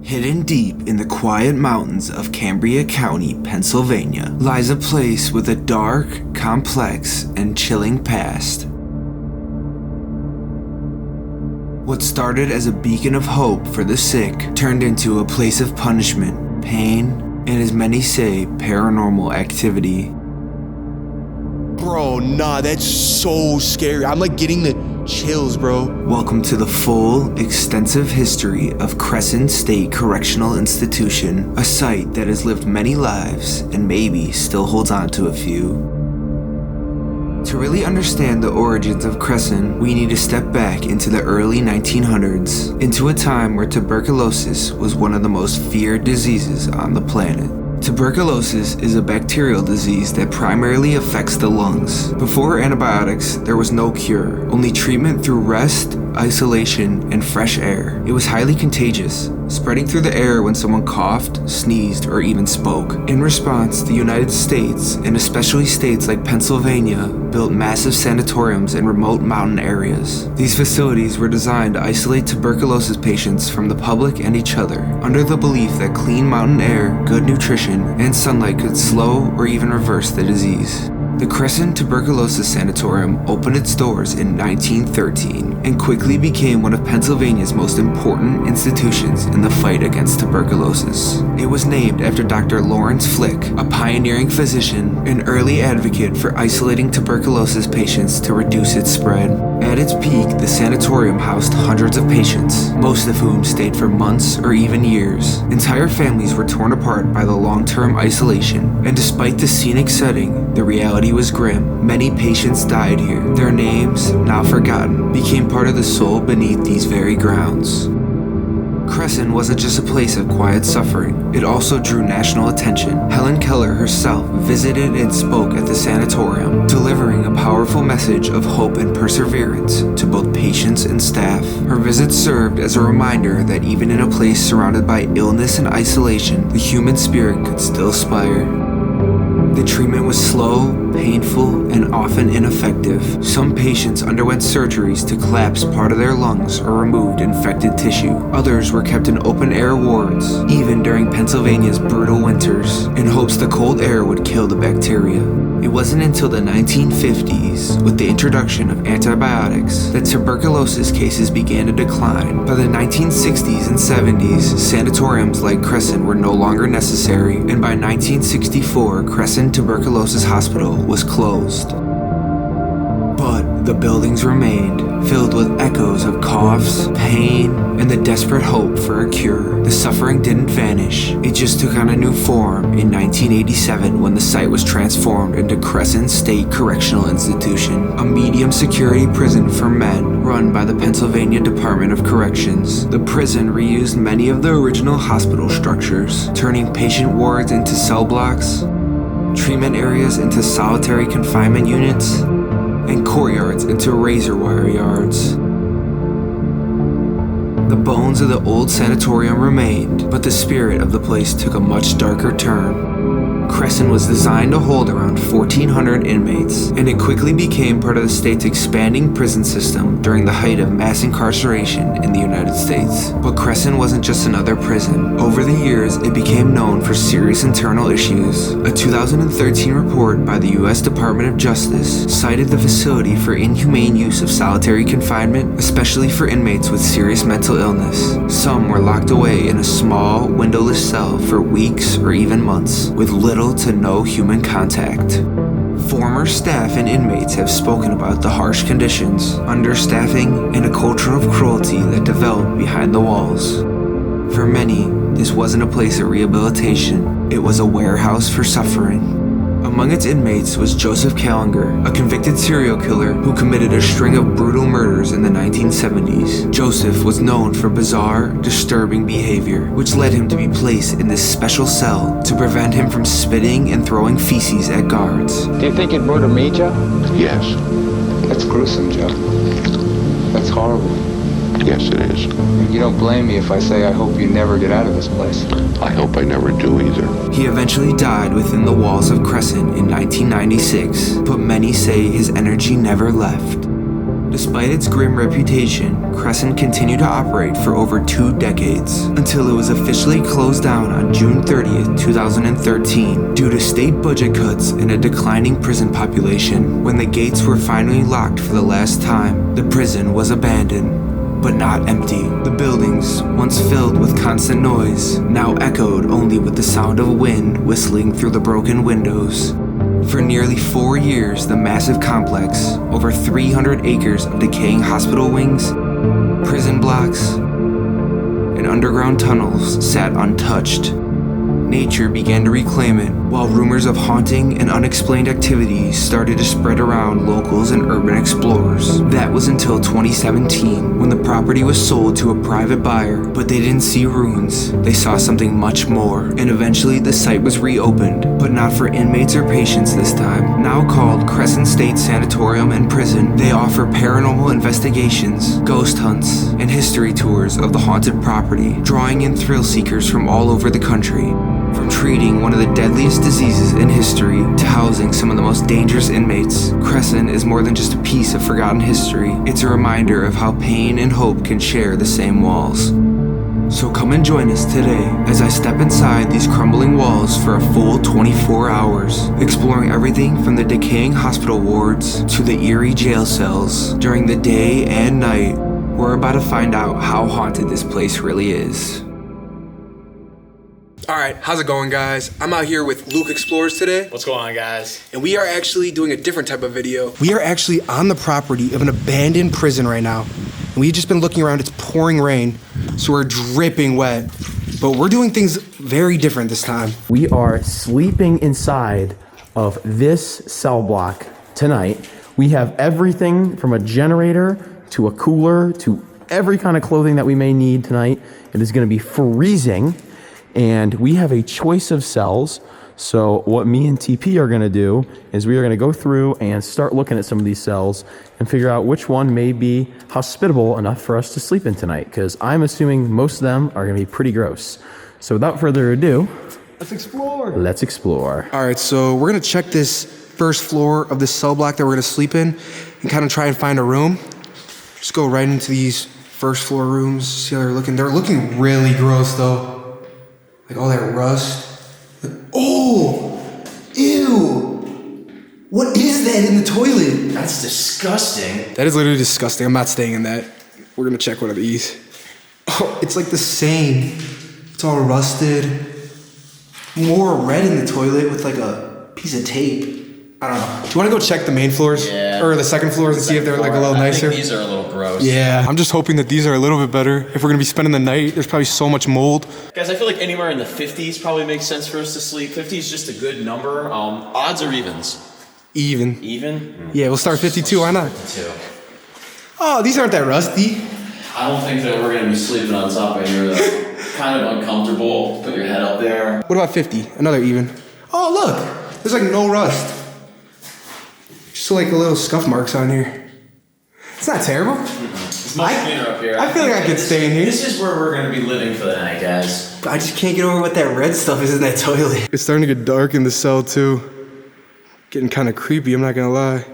Hidden deep in the quiet mountains of Cambria County, Pennsylvania, lies a place with a dark, complex, and chilling past. What started as a beacon of hope for the sick turned into a place of punishment, pain, and as many say, paranormal activity. Bro, nah, that's so scary. I'm like getting the chills, bro. Welcome to the full, extensive history of Crescent State Correctional Institution, a site that has lived many lives and maybe still holds on to a few. To really understand the origins of Crescent, we need to step back into the early 1900s, into a time where tuberculosis was one of the most feared diseases on the planet. Tuberculosis is a bacterial disease that primarily affects the lungs. Before antibiotics, there was no cure, only treatment through rest, isolation, and fresh air. It was highly contagious, spreading through the air when someone coughed, sneezed, or even spoke. In response, the United States, and especially states like Pennsylvania, built massive sanatoriums in remote mountain areas. These facilities were designed to isolate tuberculosis patients from the public and each other, under the belief that clean mountain air, good nutrition, and sunlight could slow or even reverse the disease. The Crescent Tuberculosis Sanatorium opened its doors in 1913 and quickly became one of Pennsylvania's most important institutions in the fight against tuberculosis. It was named after Dr. Lawrence Flick, a pioneering physician and early advocate for isolating tuberculosis patients to reduce its spread. At its peak, the sanatorium housed hundreds of patients, most of whom stayed for months or even years. Entire families were torn apart by the long-term isolation, and despite the scenic setting, the reality was grim. Many patients died here. Their names, now forgotten, became part of the soul beneath these very grounds. Crescent wasn't just a place of quiet suffering, it also drew national attention. Helen Keller herself visited and spoke at the sanatorium, delivering a powerful message of hope and perseverance to both patients and staff. Her visit served as a reminder that even in a place surrounded by illness and isolation, the human spirit could still spire. The treatment was slow, painful, and often ineffective. Some patients underwent surgeries to collapse part of their lungs or removed infected tissue. Others were kept in open-air wards, even during Pennsylvania's brutal winters, in hopes the cold air would kill the bacteria. It wasn't until the 1950s, with the introduction of antibiotics, that tuberculosis cases began to decline. By the 1960s and 70s, sanatoriums like Crescent were no longer necessary, and by 1964, Crescent Tuberculosis Hospital was closed. But the buildings remained, filled with echoes of coughs, pain, and the desperate hope for a cure. The suffering didn't vanish, it just took on a new form in 1987 when the site was transformed into Crescent State Correctional Institution, a medium-security prison for men run by the Pennsylvania Department of Corrections. The prison reused many of the original hospital structures, turning patient wards into cell blocks, treatment areas into solitary confinement units, and courtyards into razor wire yards. The bones of the old sanatorium remained, but the spirit of the place took a much darker turn. Crescent was designed to hold around 1,400 inmates, and it quickly became part of the state's expanding prison system during the height of mass incarceration in the United States. But Crescent wasn't just another prison. Over the years, it became known for serious internal issues. A 2013 report by the U.S. Department of Justice cited the facility for inhumane use of solitary confinement, especially for inmates with serious mental illness. Some were locked away in a small, windowless cell for weeks or even months, with little to no human contact. Former staff and inmates have spoken about the harsh conditions, understaffing, and a culture of cruelty that developed behind the walls. For many, this wasn't a place of rehabilitation, it was a warehouse for suffering. Among its inmates was Joseph Kallinger, a convicted serial killer who committed a string of brutal murders in the 1970s. Joseph was known for bizarre, disturbing behavior, which led him to be placed in this special cell to prevent him from spitting and throwing feces at guards. Do you think he'd murder me, Joe? Yes. That's gruesome, Joe. That's horrible. Yes, it is. You don't blame me if I say I hope you never get out of this place. I hope I never do either. He eventually died within the walls of Crescent in 1996, but many say his energy never left. Despite its grim reputation, Crescent continued to operate for over 2 decades, until it was officially closed down on June 30th, 2013, due to state budget cuts and a declining prison population. When the gates were finally locked for the last time, the prison was abandoned, but not empty. The buildings, once filled with constant noise, now echoed only with the sound of wind whistling through the broken windows. For nearly 4 years, the massive complex, over 300 acres of decaying hospital wings, prison blocks, and underground tunnels sat untouched. Nature began to reclaim it, while rumors of haunting and unexplained activities started to spread around locals and urban explorers. That was until 2017, when the property was sold to a private buyer, but they didn't see ruins. They saw something much more, and eventually the site was reopened, but not for inmates or patients this time. Now called Crescent State Sanatorium and Prison, they offer paranormal investigations, ghost hunts, and history tours of the haunted property, drawing in thrill seekers from all over the country. From treating one of the deadliest diseases in history to housing some of the most dangerous inmates, Crescent is more than just a piece of forgotten history. It's a reminder of how pain and hope can share the same walls. So come and join us today as I step inside these crumbling walls for a full 24 hours, exploring everything from the decaying hospital wards to the eerie jail cells. During the day and night, we're about to find out how haunted this place really is. All right, how's it going, guys? I'm out here with Luke Explorers today. What's going on, guys? And we are actually doing a different type of video. We are actually on the property of an abandoned prison right now. And we've just been looking around, it's pouring rain, so we're dripping wet. But we're doing things very different this time. We are sleeping inside of this cell block tonight. We have everything from a generator to a cooler to every kind of clothing that we may need tonight. It is going to be freezing. And we have a choice of cells. So what me and TP are gonna do is we are gonna go through and start looking at some of these cells and figure out which one may be hospitable enough for us to sleep in tonight, because I'm assuming most of them are gonna be pretty gross. So without further ado, Let's explore. Let's explore. All right, so we're gonna check this first floor of this cell block that we're gonna sleep in and kind of try and find a room. Just go right into these first floor rooms, see how they're looking. They're looking really gross though. Like all that rust. Oh, ew. What is that in the toilet? That's disgusting. That is literally disgusting. I'm not staying in that. We're gonna check one of these. Oh, it's like the same. It's all rusted. More red in the toilet with like a piece of tape. I don't know. Do you want to go check the main floors? Yeah. Or the second floors and see if they're like a little nicer? I think these are a little gross. Yeah. I'm just hoping that these are a little bit better. If we're gonna be spending the night, there's probably so much mold. Guys, I feel like anywhere in the 50s probably makes sense for us to sleep. 50 is just a good number. Odds or evens? Even. Even? Yeah, we'll start 52. Why not? 52. Oh, these aren't that rusty. I don't think that we're going to be sleeping on top of here, though. Kind of uncomfortable. Put your head up there. What about 50? Another even. Oh, look. There's like no rust. Just like little scuff marks on here. It's not terrible. It's much cleaner up here. I feel like I could stay in here. This is where we're going to be living for the night, guys. I just can't get over what that red stuff is in that toilet. It's starting to get dark in the cell too. Getting kind of creepy, I'm not gonna lie.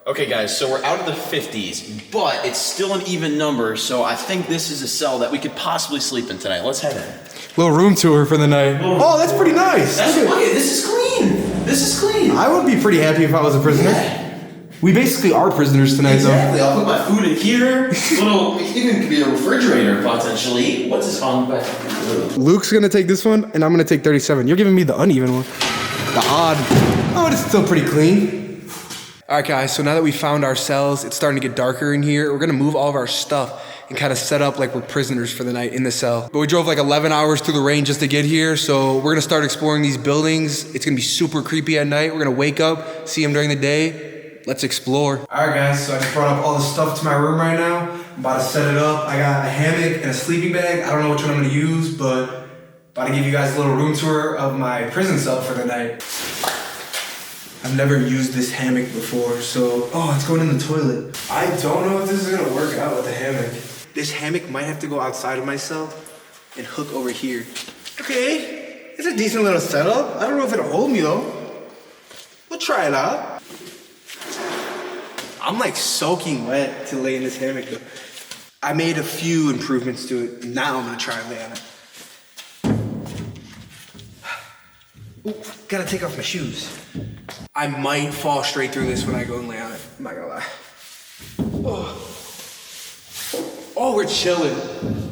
Okay, guys, so we're out of the 50s, but it's still an even number, so I think this is a cell that we could possibly sleep in tonight. Let's head in. Little room tour for the night. Oh, that's pretty nice. Look at this is clean. This is clean. I would be pretty happy if I was a prisoner. Yeah. We basically are prisoners tonight, Exactly. I'll put my food in here. It even could be a refrigerator potentially. What's this on back? though. Luke's gonna take this one, and I'm gonna take 37. You're giving me the uneven one. The odd. Oh, it's still pretty clean. All right, guys, so now that we found our cells, it's starting to get darker in here. We're gonna move all of our stuff and kind of set up like we're prisoners for the night in the cell. But we drove like 11 hours through the rain just to get here, so we're gonna start exploring these buildings. It's gonna be super creepy at night. We're gonna wake up, see them during the day. Let's explore. All right, guys, so I just brought up all the stuff to my room right now. I'm about to set it up. I got a hammock and a sleeping bag. I don't know which one I'm gonna use, but about to give you guys a little room tour of my prison cell for the night. I've never used this hammock before, so, oh, it's going in the toilet. I don't know if this is gonna work out with the hammock. This hammock might have to go outside of my cell and hook over here. Okay, it's a decent little setup. I don't know if it'll hold me though. We'll try it out. I'm like soaking wet to lay in this hammock though. I made a few improvements to it. Now I'm gonna try and lay on it. Ooh, gotta take off my shoes. I might fall straight through this when I go and lay on it. I'm not gonna lie. Oh, we're chilling.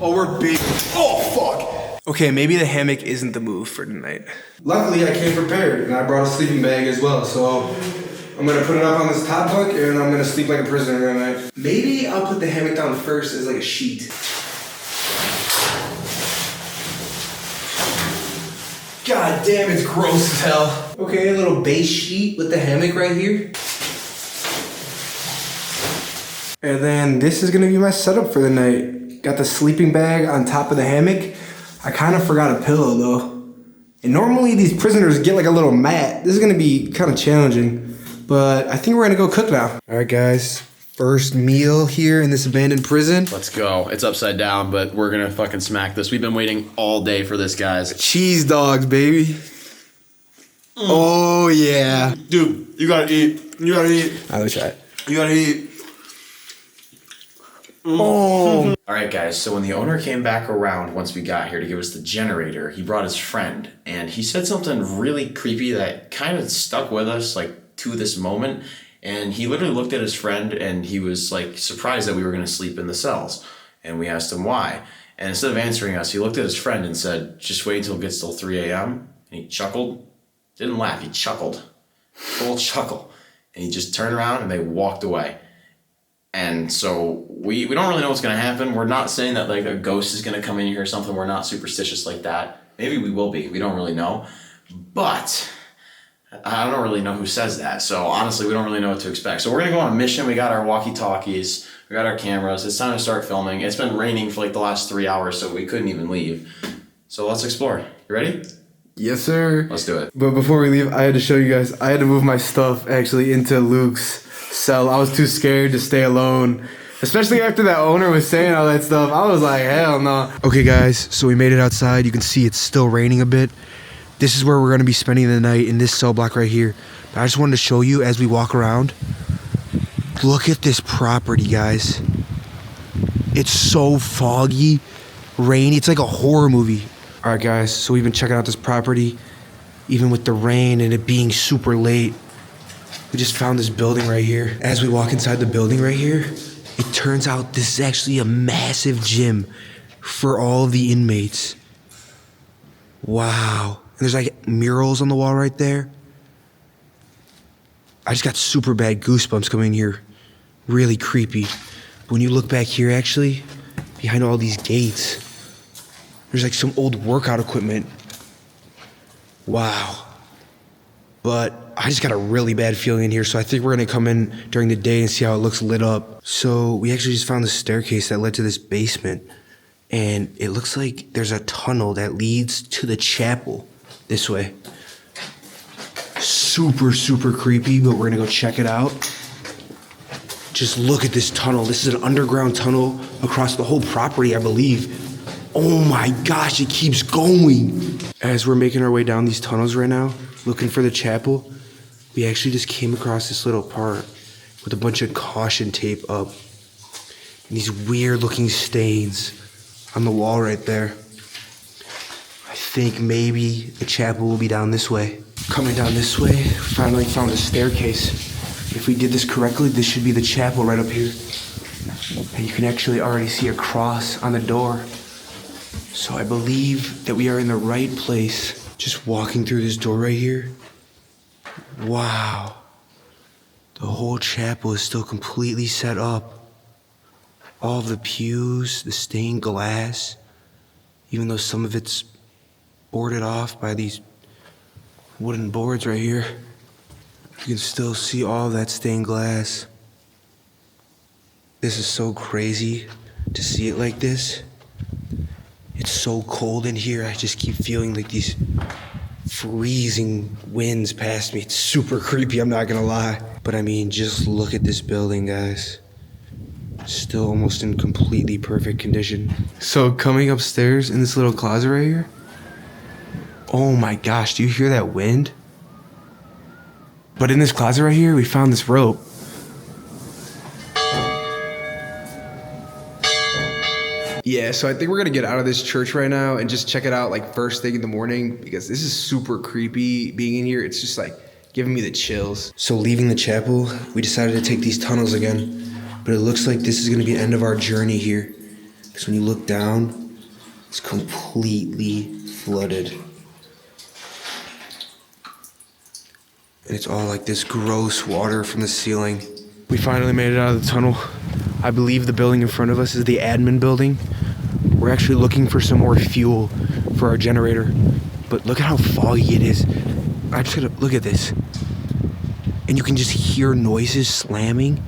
Oh, we're big. Oh, fuck. Okay, maybe the hammock isn't the move for tonight. Luckily, I came prepared, and I brought a sleeping bag as well, so I'm gonna put it up on this top bunk, and I'm gonna sleep like a prisoner tonight. Maybe I'll put the hammock down first as like a sheet. God damn, it's gross as hell. Okay, a little base sheet with the hammock right here. And then this is gonna be my setup for the night. Got the sleeping bag on top of the hammock. I kind of forgot a pillow though. And normally these prisoners get like a little mat. This is gonna be kind of challenging, but I think we're gonna go cook now. All right, guys. First meal here in this abandoned prison. Let's go. It's upside down, but we're gonna fucking smack this. We've been waiting all day for this, guys. Cheese dogs, baby. Oh yeah. Dude, you gotta eat. You gotta eat. Let me try it. You gotta eat. Oh. All right, guys. So when the owner came back around once we got here to give us the generator, he brought his friend, and he said something really creepy that kind of stuck with us, like to this moment. And he literally looked at his friend, and he was like surprised that we were gonna sleep in the cells. And we asked him why. And instead of answering us, he looked at his friend and said, "Just wait until it gets till 3 a.m." And he chuckled. Didn't laugh. He chuckled. Full chuckle. And he just turned around and they walked away. And so we don't really know what's going to happen. We're not saying that like a ghost is going to come in here or something. We're not superstitious like that. Maybe we will be. We don't really know. But I don't really know who says that. So honestly, we don't really know what to expect. So we're going to go on a mission. We got our walkie-talkies. We got our cameras. It's time to start filming. It's been raining for like the last 3 hours, so we couldn't even leave. So let's explore. You ready? Yes, sir. Let's do it. But before we leave, I had to show you guys. I had to move my stuff actually into Luke's cell. I was too scared to stay alone, especially after that owner was saying all that stuff. I was like, hell no. Okay, guys, so we made it outside. You can see it's still raining a bit. This is where we're going to be spending the night, in this cell block right here. But I just wanted to show you as we walk around. Look at this property, guys. It's so foggy, rainy. It's like a horror movie. All right, guys, so we've been checking out this property, even with the rain and it being super late. We just found this building right here. As we walk inside the building right here, it turns out this is actually a massive gym for all of the inmates. Wow. And there's like murals on the wall right there. I just got super bad goosebumps coming in here. Really creepy. But when you look back here, actually, behind all these gates, there's like some old workout equipment. Wow. But I just got a really bad feeling in here, so I think we're gonna come in during the day and see how it looks lit up. So we actually just found the staircase that led to this basement, and it looks like there's a tunnel that leads to the chapel this way. Super, super creepy, but we're gonna go check it out. Just look at this tunnel. This is an underground tunnel across the whole property, I believe. Oh my gosh, it keeps going. As we're making our way down these tunnels right now, looking for the chapel, we actually just came across this little part with a bunch of caution tape up. And these weird looking stains on the wall right there. I think maybe the chapel will be down this way. Coming down this way, finally found a staircase. If we did this correctly, this should be the chapel right up here. And you can actually already see a cross on the door. So I believe that we are in the right place. Just walking through this door right here. Wow. The whole chapel is still completely set up. All of the pews, the stained glass, even though some of it's boarded off by these wooden boards right here, you can still see all of that stained glass. This is so crazy to see it like this. It's so cold in here. I just keep feeling like these freezing winds past me. It's super creepy, I'm not gonna lie. But I mean, just look at this building, guys. Still almost in completely perfect condition. So coming upstairs in this little closet right here. Oh my gosh, do you hear that wind? But in this closet right here, we found this rope. Yeah, so I think we're gonna get out of this church right now and just check it out like first thing in the morning because this is super creepy being in here. It's just like giving me the chills. So leaving the chapel, we decided to take these tunnels again, but it looks like this is gonna be the end of our journey here. Because when you look down, it's completely flooded. And it's all like this gross water from the ceiling. We finally made it out of the tunnel. I believe the building in front of us is the admin building. We're actually looking for some more fuel for our generator. But look at how foggy it is. I just gotta look at this. And you can just hear noises slamming.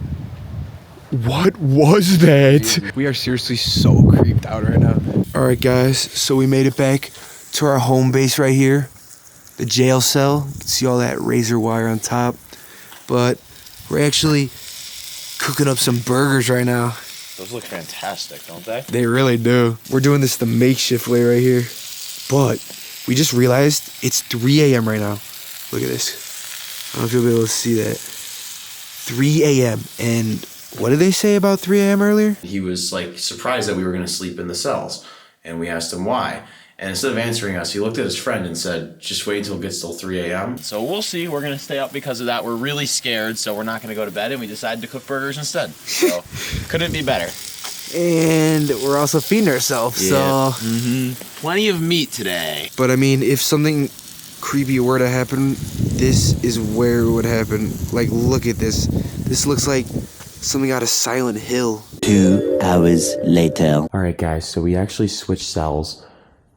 What was that? We are seriously so creeped out right now. All right, guys. So we made it back to our home base right here. The jail cell. You can see all that razor wire on top. But we're actually cooking up some burgers right now. Those look fantastic, don't they? They really do. We're doing this the makeshift way right here. But we just realized it's 3 a.m. right now. Look at this. I don't know if you'll be able to see that. 3 a.m. And what did they say about 3 a.m. earlier? He was like surprised that we were going to sleep in the cells. And we asked him why. And instead of answering us, he looked at his friend and said, just wait until it gets till 3 a.m. So we'll see. We're going to stay up because of that. We're really scared, so we're not going to go to bed, and we decided to cook burgers instead. So couldn't be better. And we're also feeding ourselves, so... Plenty of meat today. But I mean, if something creepy were to happen, this is where it would happen. Like, look at this. This looks like something out of Silent Hill. 2 hours later. All right, guys, so we actually switched cells.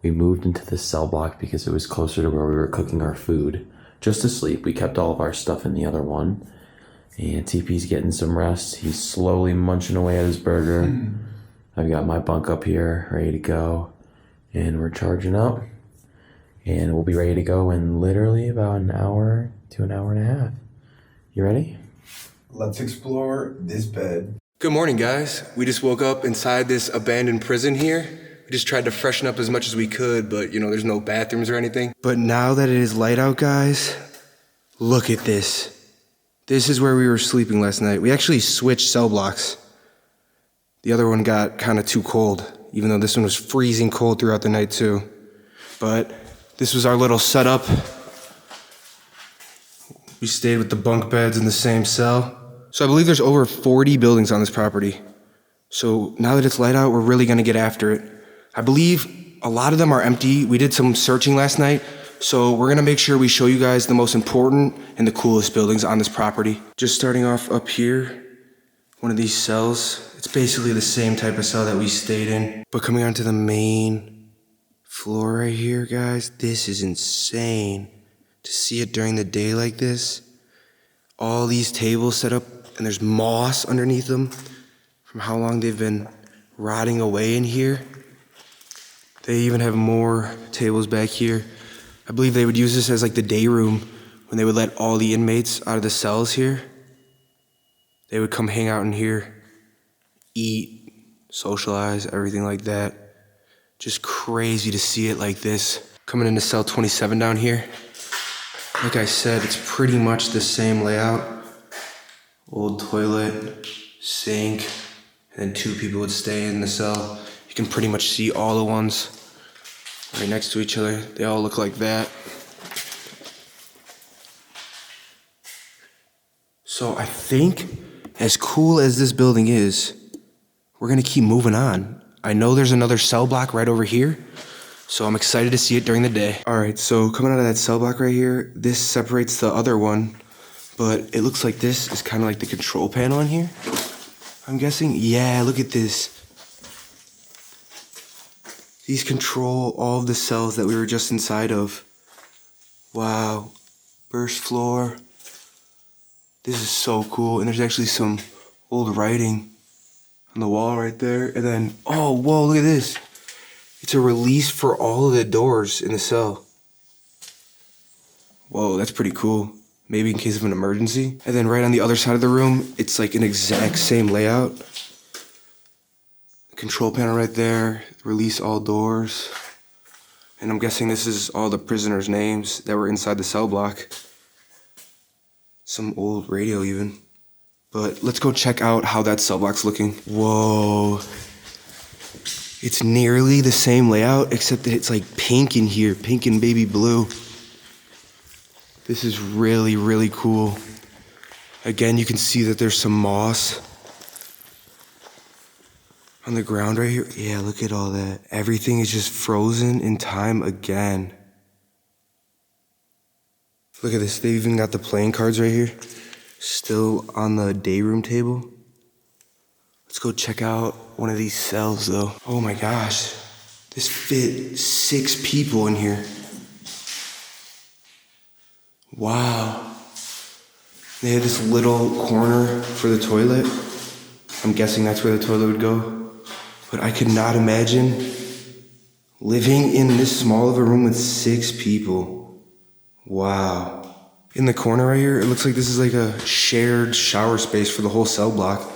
We moved into this cell block because it was closer to where we were cooking our food. Just to sleep. We kept all of our stuff in the other one. And TP's getting some rest. He's slowly munching away at his burger. I've got my bunk up here, ready to go. And we're charging up. And we'll be ready to go in literally about an hour to an hour and a half. You ready? Let's explore this bed. Good morning, guys. We just woke up inside this abandoned prison here. We just tried to freshen up as much as we could, but, you know, there's no bathrooms or anything. But now that it is light out, guys, look at this. This is where we were sleeping last night. We actually switched cell blocks. The other one got kind of too cold, even though this one was freezing cold throughout the night, too. But this was our little setup. We stayed with the bunk beds in the same cell. So I believe there's over 40 buildings on this property. So now that it's light out, we're really going to get after it. I believe a lot of them are empty. We did some searching last night, so we're gonna make sure we show you guys the most important and the coolest buildings on this property. Just starting off up here, one of these cells. It's basically the same type of cell that we stayed in, but coming onto the main floor right here, guys, this is insane. To see it during the day like this, all these tables set up, and there's moss underneath them from how long they've been rotting away in here. They even have more tables back here. I believe they would use this as like the day room when they would let all the inmates out of the cells here. They would come hang out in here, eat, socialize, everything like that. Just crazy to see it like this. Coming into cell 27 down here. Like I said, it's pretty much the same layout. Old toilet, sink, and then 2 people would stay in the cell. You can pretty much see all the ones right next to each other. They all look like that. So I think, as cool as this building is, we're gonna keep moving on. I know there's another cell block right over here, so I'm excited to see it during the day. All right, so coming out of that cell block right here, this separates the other one, but it looks like this is kind of like the control panel in here, I'm guessing. Yeah, look at this. These control all of the cells that we were just inside of. Wow. First floor. This is so cool. And there's actually some old writing on the wall right there. And then, oh, whoa, look at this. It's a release for all of the doors in the cell. Whoa, that's pretty cool. Maybe in case of an emergency. And then right on the other side of the room, it's like an exact same layout. Control panel right there, release all doors. And I'm guessing this is all the prisoners' names that were inside the cell block. Some old radio even. But let's go check out how that cell block's looking. Whoa. It's nearly the same layout, except that it's like pink in here, pink and baby blue. This is really, really cool. Again, you can see that there's some moss on the ground right here. Yeah, look at all that. Everything is just frozen in time again. Look at this, they've even got the playing cards right here. Still on the day room table. Let's go check out one of these cells though. Oh my gosh, this fit 6 people in here. Wow. They had this little corner for the toilet. I'm guessing that's where the toilet would go. But I could not imagine living in this small of a room with 6 people. Wow. In the corner right here, it looks like this is like a shared shower space for the whole cell block.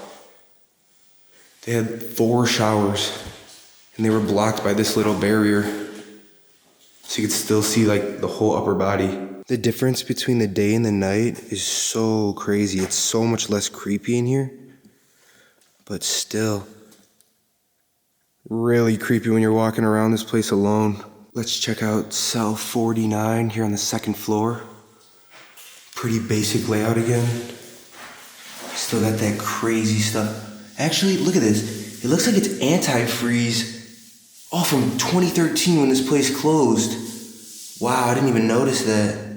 They had 4 showers, and they were blocked by this little barrier. So you could still see like the whole upper body. The difference between the day and the night is so crazy. It's so much less creepy in here, but still really creepy when you're walking around this place alone. Let's check out cell 49 here on the 2nd floor. Pretty basic layout again. Still got that crazy stuff. Actually, look at this. It looks like it's antifreeze. Oh, from 2013 when this place closed. Wow, I didn't even notice that.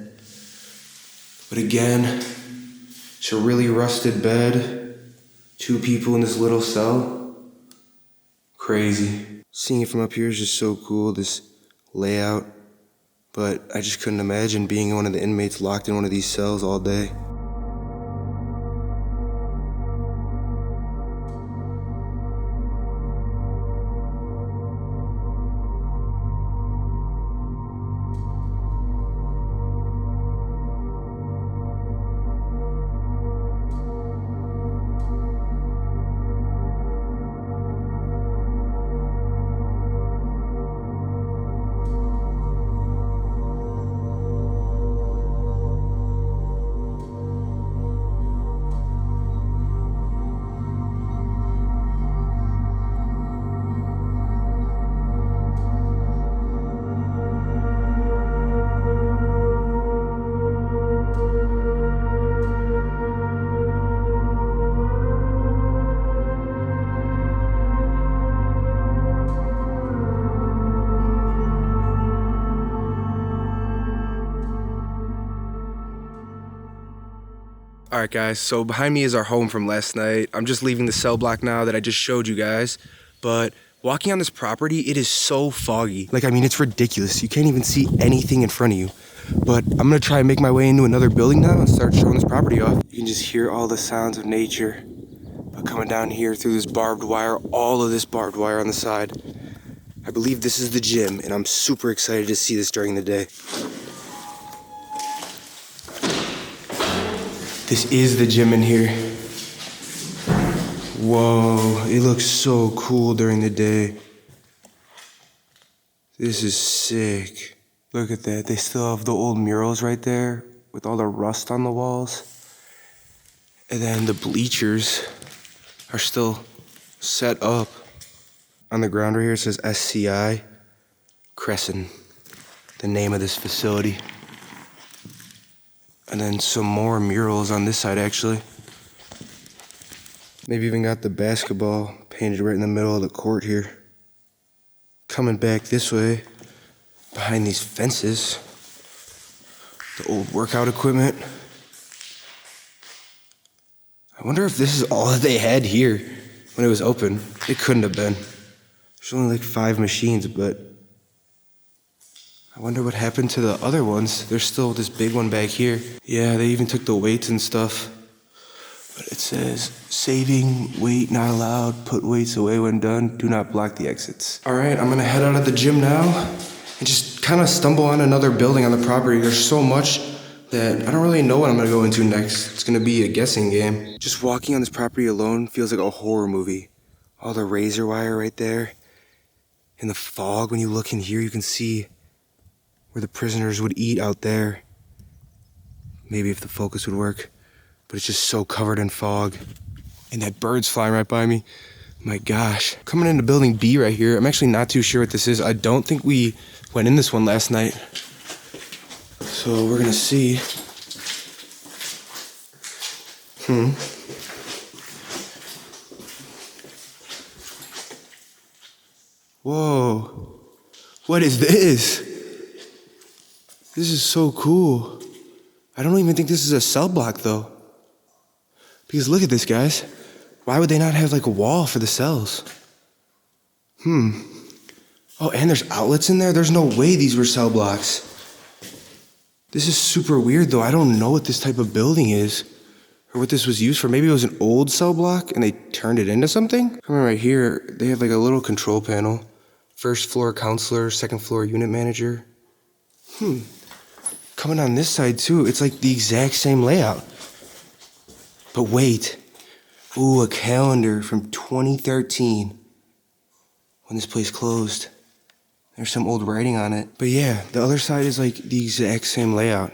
But again, it's a really rusted bed. 2 people in this little cell. Crazy. Seeing it from up here is just so cool, this layout. But I just couldn't imagine being one of the inmates locked in one of these cells all day. All right, guys, so behind me is our home from last night. I'm just leaving the cell block now that I just showed you guys, but walking on this property, it is so foggy. Like, I mean, it's ridiculous. You can't even see anything in front of you. But I'm gonna try and make my way into another building now and start showing this property off. You can just hear all the sounds of nature. But coming down here through this barbed wire, all of this barbed wire on the side. I believe this is the gym, and I'm super excited to see this during the day. This is the gym in here. Whoa, it looks so cool during the day. This is sick. Look at that, they still have the old murals right there with all the rust on the walls. And then the bleachers are still set up. On the ground right here it says SCI Crescent, the name of this facility. And then some more murals on this side, actually. They've even got the basketball painted right in the middle of the court here. Coming back this way, behind these fences, the old workout equipment. I wonder if this is all that they had here when it was open. It couldn't have been. There's only like 5 machines, but I wonder what happened to the other ones. There's still this big one back here. Yeah, they even took the weights and stuff. But it says, saving weight not allowed, put weights away when done, do not block the exits. All right, I'm gonna head out of the gym now and just kind of stumble on another building on the property. There's so much that I don't really know what I'm gonna go into next. It's gonna be a guessing game. Just walking on this property alone feels like a horror movie. All the razor wire right there. In the fog, when you look in here, you can see where the prisoners would eat out there. Maybe if the focus would work, but it's just so covered in fog. And that bird's flying right by me. My gosh. Coming into building B right here. I'm actually not too sure what this is. I don't think we went in this one last night. So we're gonna see. Whoa. What is this? This is so cool. I don't even think this is a cell block though. Because look at this, guys. Why would they not have like a wall for the cells? Oh, and there's outlets in there? There's no way these were cell blocks. This is super weird though. I don't know what this type of building is or what this was used for. Maybe it was an old cell block and they turned it into something? Coming right here, they have like a little control panel. First floor counselor, second floor unit manager. Coming on this side too, it's like the exact same layout. But wait. Ooh, a calendar from 2013 when this place closed. There's some old writing on it. But yeah, the other side is like the exact same layout.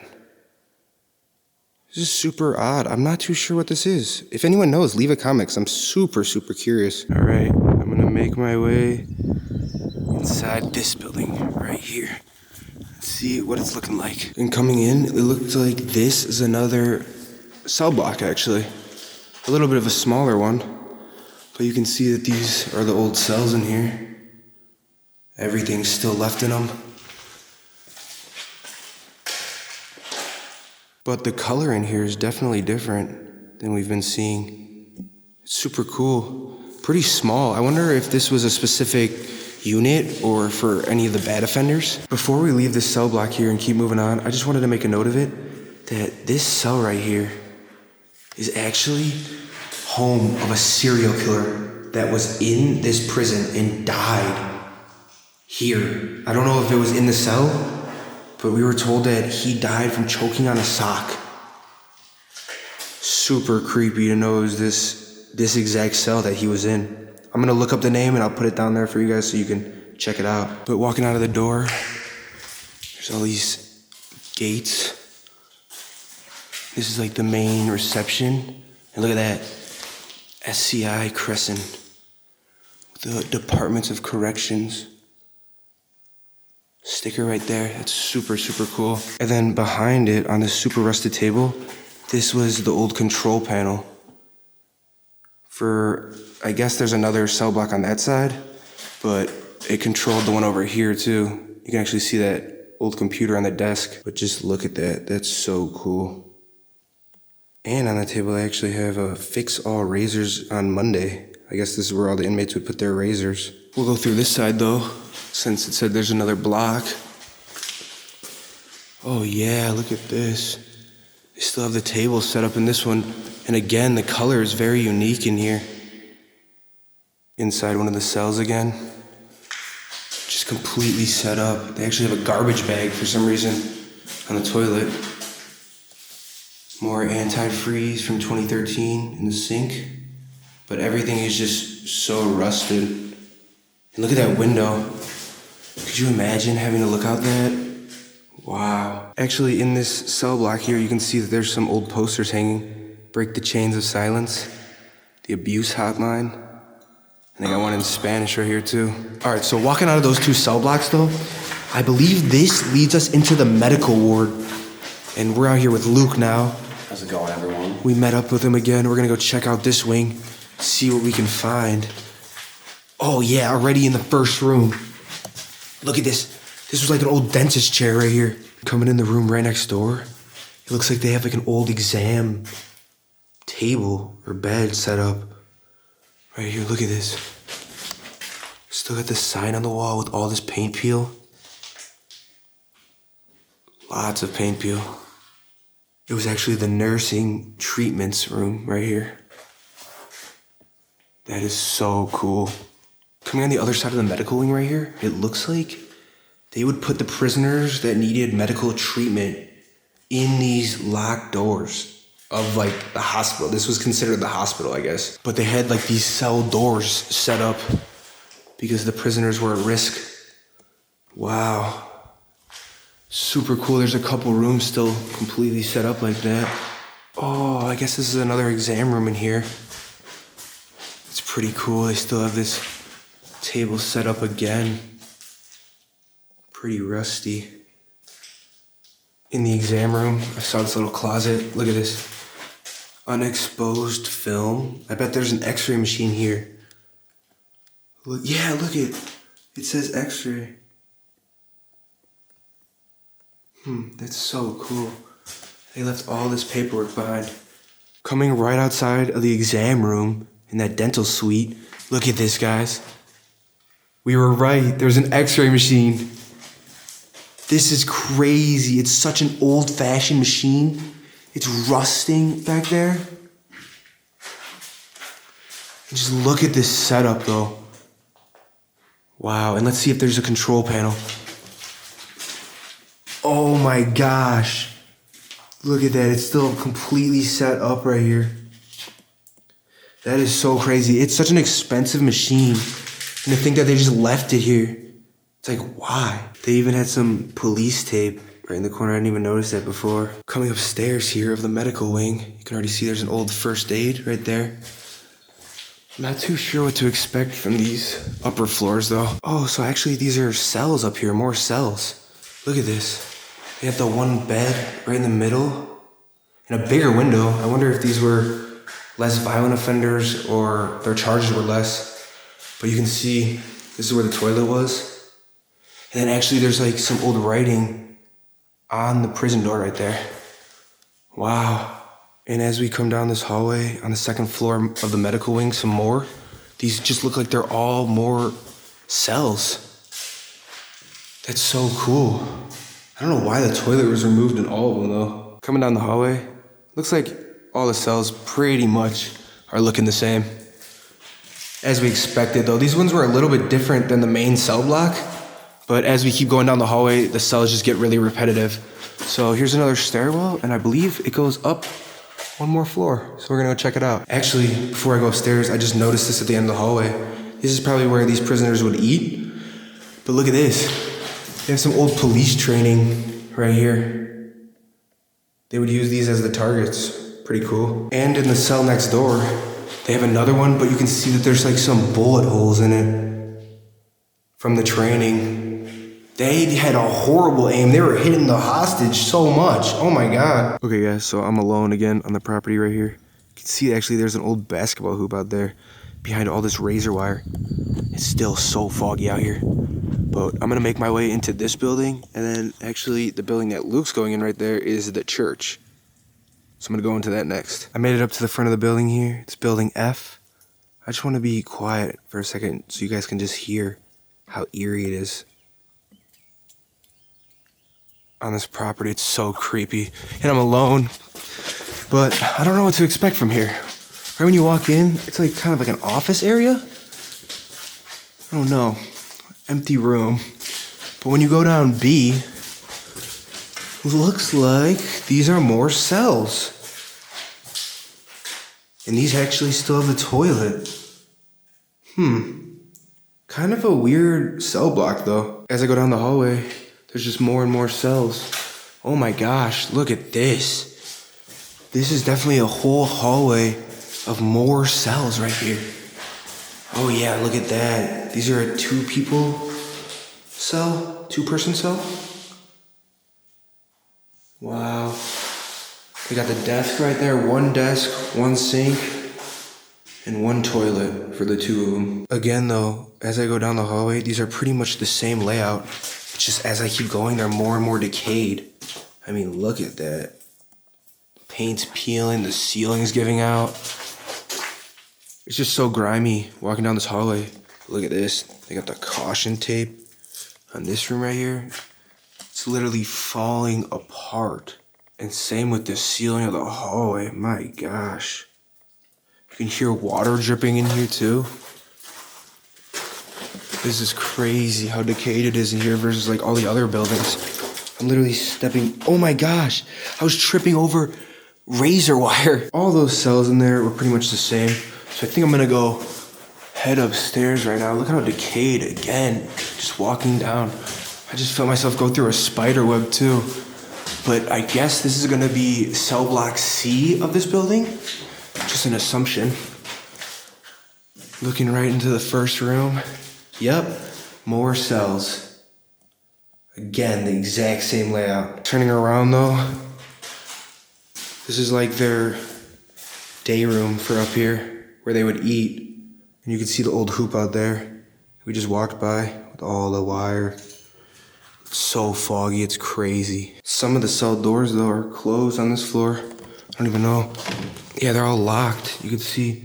This is super odd. I'm not too sure what this is. If anyone knows, leave a comment 'cause I'm super, super curious. All right, I'm gonna make my way inside this building right here. Let's see what it's looking like. And coming in, it looks like this is another cell block actually. A little bit of a smaller one, but you can see that these are the old cells in here. Everything's still left in them. But the color in here is definitely different than we've been seeing. It's super cool. Pretty small. I wonder if this was a specific unit or for any of the bad offenders. Before we leave this cell block here and keep moving on, I just wanted to make a note of it that this cell right here is actually home of a serial killer that was in this prison and died here. I don't know if it was in the cell, but we were told that he died from choking on a sock. Super creepy to know it was this exact cell that he was in. I'm gonna look up the name and I'll put it down there for you guys so you can check it out. But walking out of the door, there's all these gates. This is like the main reception. And look at that, SCI Crescent, the Departments of Corrections. Sticker right there, that's super, super cool. And then behind it, on this super rusted table, this was the old control panel. For, I guess there's another cell block on that side, but it controlled the one over here too. You can actually see that old computer on the desk, but just look at that, that's so cool. And on the table, they actually have a fix all razors on Monday. I guess this is where all the inmates would put their razors. We'll go through this side though, since it said there's another block. Oh yeah, look at this. They still have the table set up in this one. And again, the color is very unique in here. Inside one of the cells again. Just completely set up. They actually have a garbage bag for some reason on the toilet. More antifreeze from 2013 in the sink. But everything is just so rusted. And look at that window. Could you imagine having to look out that? Wow. Actually, in this cell block here, you can see that there's some old posters hanging. Break the Chains of Silence. The Abuse Hotline. And they got one in Spanish right here too. All right, so walking out of those two cell blocks though, I believe this leads us into the medical ward. And we're out here with Luke now. How's it going, everyone? We met up with him again. We're gonna go check out this wing, see what we can find. Oh yeah, already in the first room. Look at this. This was like an old dentist chair right here. Coming in the room right next door. It looks like they have like an old exam table or bed set up. Right here, look at this. Still got this sign on the wall with all this paint peel. Lots of paint peel. It was actually the nursing treatments room right here. That is so cool. Coming on the other side of the medical wing right here, it looks like they would put the prisoners that needed medical treatment in these locked doors of like the hospital. This was considered the hospital, I guess. But they had like these cell doors set up because the prisoners were at risk. Wow. Super cool. There's a couple rooms still completely set up like that. Oh, I guess this is another exam room in here. It's pretty cool. They still have this table set up again. Pretty rusty. In the exam room, I saw this little closet. Look at this. Unexposed film. I bet there's an x-ray machine here. Look, yeah, look it. It says x-ray. That's so cool. They left all this paperwork behind. Coming right outside of the exam room in that dental suite. Look at this, guys. We were right. There's an x-ray machine. This is crazy. It's such an old-fashioned machine. It's rusting back there. And just look at this setup, though. Wow, and let's see if there's a control panel. Oh my gosh. Look at that. It's still completely set up right here. That is so crazy. It's such an expensive machine. And to think that they just left it here. It's like, why? They even had some police tape right in the corner. I didn't even notice that before. Coming upstairs here of the medical wing, you can already see there's an old first aid right there. I'm not too sure what to expect from these upper floors though. Oh, so actually these are cells up here, more cells. Look at this. They have the one bed right in the middle and a bigger window. I wonder if these were less violent offenders or their charges were less. But you can see this is where the toilet was. And then actually there's like some old writing on the prison door right there. Wow. And as we come down this hallway on the second floor of the medical wing, some more. These just look like they're all more cells. That's so cool. I don't know why the toilet was removed in all of them though. Coming down the hallway, looks like all the cells pretty much are looking the same. As we expected though, these ones were a little bit different than the main cell block. But as we keep going down the hallway, the cells just get really repetitive. So here's another stairwell, and I believe it goes up one more floor. So we're gonna go check it out. Actually, before I go upstairs, I just noticed this at the end of the hallway. This is probably where these prisoners would eat. But look at this. They have some old police training right here. They would use these as the targets. Pretty cool. And in the cell next door, they have another one, but you can see that there's like some bullet holes in it from the training. They had a horrible aim. They were hitting the hostage so much. Oh my God. Okay guys, so I'm alone again on the property right here. You can see actually there's an old basketball hoop out there behind all this razor wire. It's still so foggy out here. But I'm gonna make my way into this building, and then actually the building that Luke's going in right there is the church. So I'm gonna go into that next. I made it up to the front of the building here. It's building F. I just wanna be quiet for a second so you guys can just hear how eerie it is. On this property, it's so creepy, and I'm alone, but I don't know what to expect from here. Right when you walk in, it's like kind of like an office area. I don't know, empty room. But when you go down B, looks like these are more cells. And these actually still have the toilet. Kind of a weird cell block though. As I go down the hallway, there's just more and more cells. Oh my gosh, look at this. This is definitely a whole hallway of more cells right here. Oh yeah, look at that. These are a two-person cell. Wow. They got the desk right there, one desk, one sink, and one toilet for the two of them. Again though, as I go down the hallway, these are pretty much the same layout. It's just as I keep going, they're more and more decayed. I mean, look at that. Paint's peeling, the ceiling's giving out. It's just so grimy walking down this hallway. Look at this. They got the caution tape on this room right here. It's literally falling apart. And same with the ceiling of the hallway. My gosh. You can hear water dripping in here too. This is crazy how decayed it is in here versus like all the other buildings. I'm literally stepping, oh my gosh. I was tripping over razor wire. All those cells in there were pretty much the same. So I think I'm gonna go head upstairs right now. Look how decayed again, just walking down. I just felt myself go through a spider web too. But I guess this is gonna be cell block C of this building. Just an assumption. Looking right into the first room. Yep, more cells. Again, the exact same layout. Turning around though, this is like their day room for up here, where they would eat. And you can see the old hoop out there. We just walked by with all the wire. It's so foggy, it's crazy. Some of the cell doors though are closed on this floor. I don't even know. Yeah, they're all locked. You can see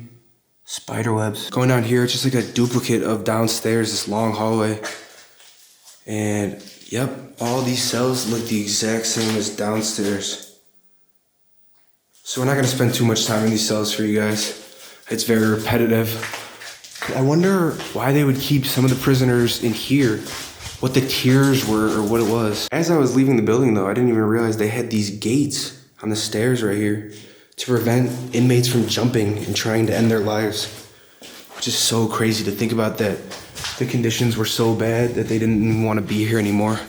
spider webs. Going down here, it's just like a duplicate of downstairs, this long hallway. And yep, all these cells look the exact same as downstairs. So we're not gonna spend too much time in these cells for you guys. It's very repetitive. I wonder why they would keep some of the prisoners in here, what the tiers were or what it was. As I was leaving the building though, I didn't even realize they had these gates on the stairs right here to prevent inmates from jumping and trying to end their lives. Which is so crazy to think about, that the conditions were so bad that they didn't even want to be here anymore.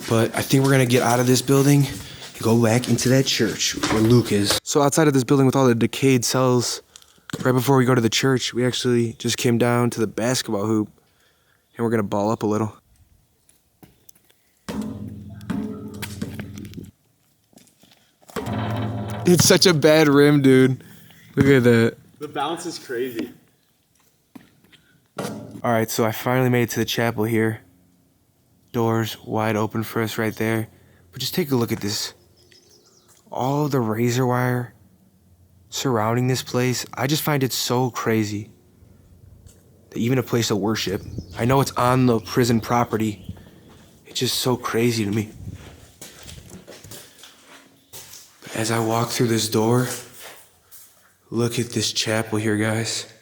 But I think we're gonna get out of this building and go back into that church where Luke is. So outside of this building with all the decayed cells, right before we go to the church, we actually just came down to the basketball hoop and we're gonna ball up a little. It's such a bad rim, dude. Look at that. The bounce is crazy. All right, so I finally made it to the chapel here. Doors wide open for us right there. But just take a look at this. All the razor wire surrounding this place. I just find it so crazy that even a place of worship, I know it's on the prison property, it's just so crazy to me. But as I walk through this door, look at this chapel here, guys.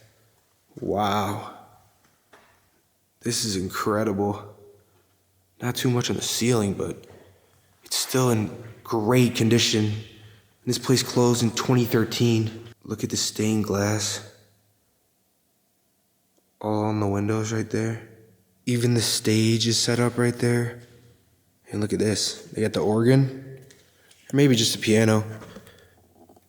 Wow. This is incredible. Not too much on the ceiling, but it's still in great condition. This place closed in 2013. Look at the stained glass. All on the windows right there. Even the stage is set up right there. And look at this. They got the organ. Or maybe just a piano.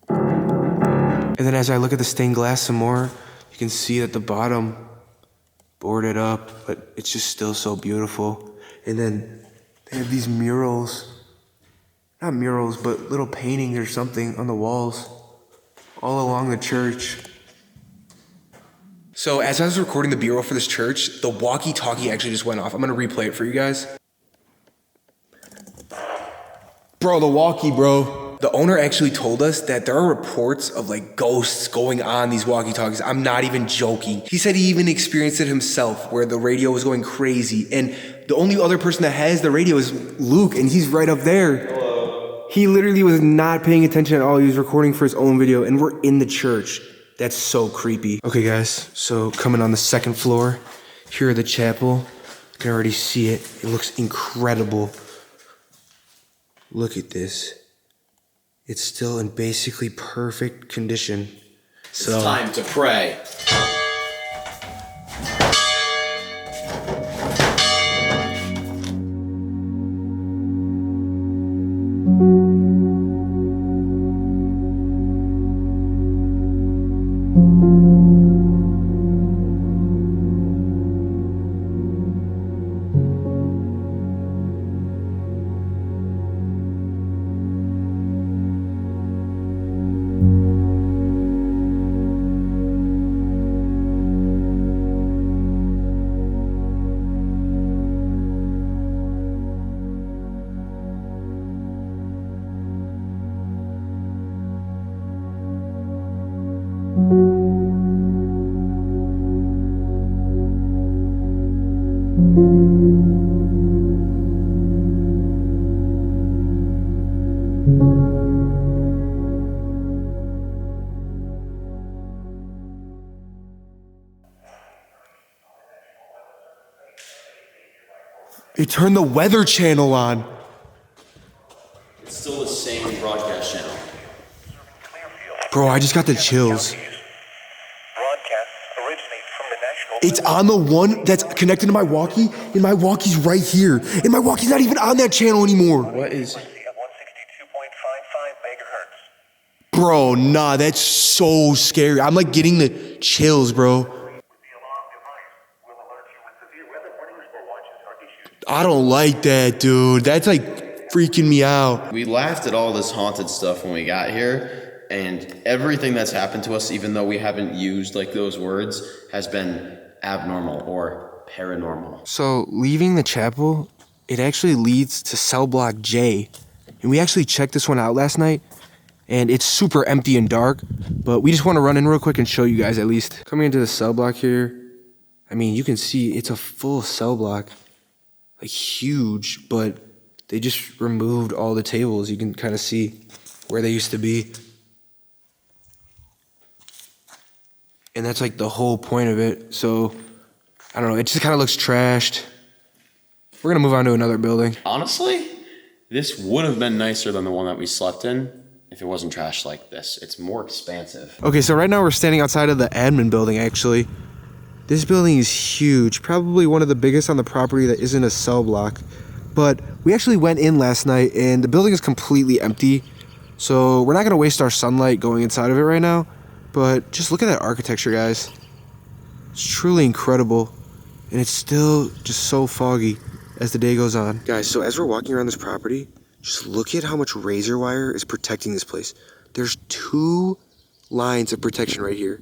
And then as I look at the stained glass some more, you can see at the bottom, boarded up, but it's just still so beautiful. And then they have these murals. Not murals, but little paintings or something on the walls all along the church. So as I was recording the B-roll for this church, the walkie-talkie actually just went off. I'm gonna replay it for you guys. Bro, the walkie, bro. The owner actually told us that there are reports of like ghosts going on these walkie-talkies. I'm not even joking. He said he even experienced it himself, where the radio was going crazy. And the only other person that has the radio is Luke, and he's right up there. He literally was not paying attention at all. He was recording for his own video, and we're in the church. That's so creepy. Okay, guys, so coming on the second floor, here at the chapel. You can already see it. It looks incredible. Look at this. It's still in basically perfect condition. So it's time to pray. They turned the Weather Channel on. It's still the same broadcast channel. Bro, I just got the chills. It's on the one that's connected to my walkie, and my walkie's right here. And my walkie's not even on that channel anymore. What is... Bro, nah, that's so scary. I'm like getting the chills, bro. I don't like that, dude. That's like freaking me out. We laughed at all this haunted stuff when we got here, and everything that's happened to us, even though we haven't used like those words, has been abnormal or paranormal. So leaving the chapel, it actually leads to cell block J. And we actually checked this one out last night, and it's super empty and dark, but we just want to run in real quick and show you guys at least. Coming into the cell block here, I mean, you can see it's a full cell block, like huge, but they just removed all the tables. You can kind of see where they used to be. And that's like the whole point of it. So, I don't know, it just kind of looks trashed. We're gonna move on to another building. Honestly, this would have been nicer than the one that we slept in if it wasn't trashed like this. It's more expansive. Okay, so right now we're standing outside of the admin building, actually. This building is huge, probably one of the biggest on the property that isn't a cell block. But we actually went in last night and the building is completely empty. So we're not gonna waste our sunlight going inside of it right now. But just look at that architecture, guys. It's truly incredible. And it's still just so foggy as the day goes on. Guys, so as we're walking around this property, just look at how much razor wire is protecting this place. There's 2 lines of protection right here.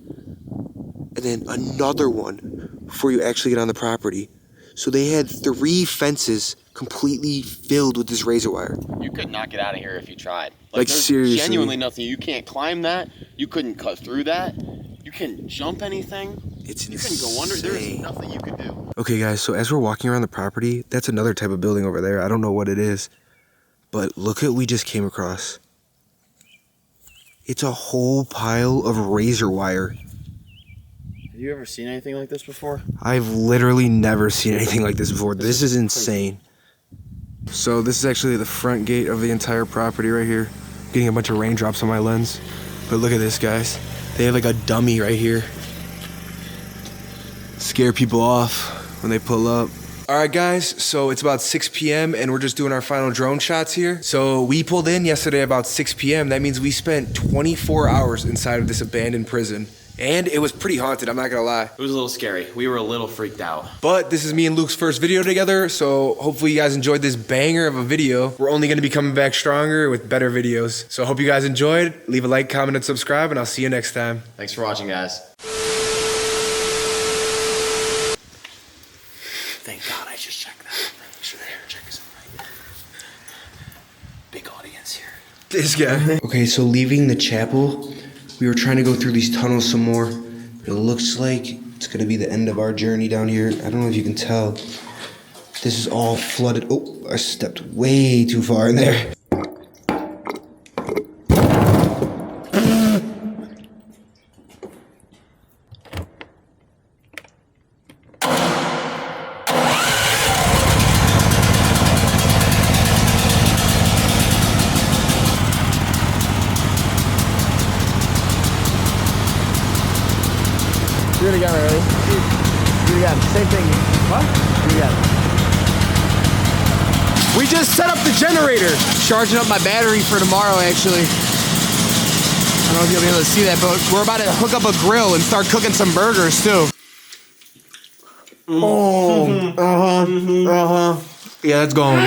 And then another one before you actually get on the property. So they had 3 fences completely filled with this razor wire. You could not get out of here if you tried. Like seriously. Genuinely nothing. You can't climb that. You couldn't cut through that. You can't jump anything. It's You can go under. There is nothing you can do. Okay, guys, so as we're walking around the property, that's another type of building over there. I don't know what it is. But look at what we just came across. It's a whole pile of razor wire. Have you ever seen anything like this before? I've literally never seen anything like this before. This is insane. So this is actually the front gate of the entire property right here. Getting a bunch of raindrops on my lens. But look at this, guys. They have like a dummy right here. Scare people off when they pull up. All right, guys, so it's about 6 p.m. and we're just doing our final drone shots here. So we pulled in yesterday about 6 p.m. That means we spent 24 hours inside of this abandoned prison. And it was pretty haunted, I'm not gonna lie. It was a little scary. We were a little freaked out. But this is me and Luke's first video together, so hopefully you guys enjoyed this banger of a video. We're only gonna be coming back stronger with better videos. So I hope you guys enjoyed. Leave a like, comment, and subscribe, and I'll see you next time. Thanks for watching, guys. Thank God I just checked that. Make sure the hair check is right. Big audience here. This guy. Okay, so leaving the chapel, we were trying to go through these tunnels some more. It looks like it's gonna be the end of our journey down here. I don't know if you can tell. This is all flooded. Oh, I stepped way too far in there. Do it again, ready? Do it again. Same thing. What? Do it again. We just set up the generator. Charging up my battery for tomorrow, actually. I don't know if you'll be able to see that, but we're about to hook up a grill and start cooking some burgers, too. Oh, Yeah, that's going.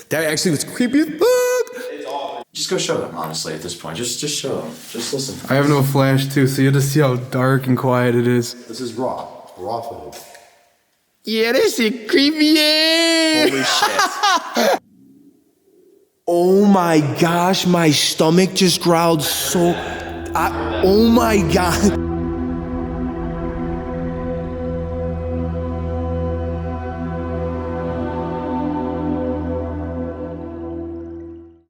That actually was creepy as fuck. Just go show them, honestly, at this point. Just show them. Just listen. I have no flash, too, so you'll just see how dark and quiet it is. This is raw. Raw footage. Yeah, this shit creepy as. Holy shit. Oh my gosh, my stomach just growled so. Oh my god.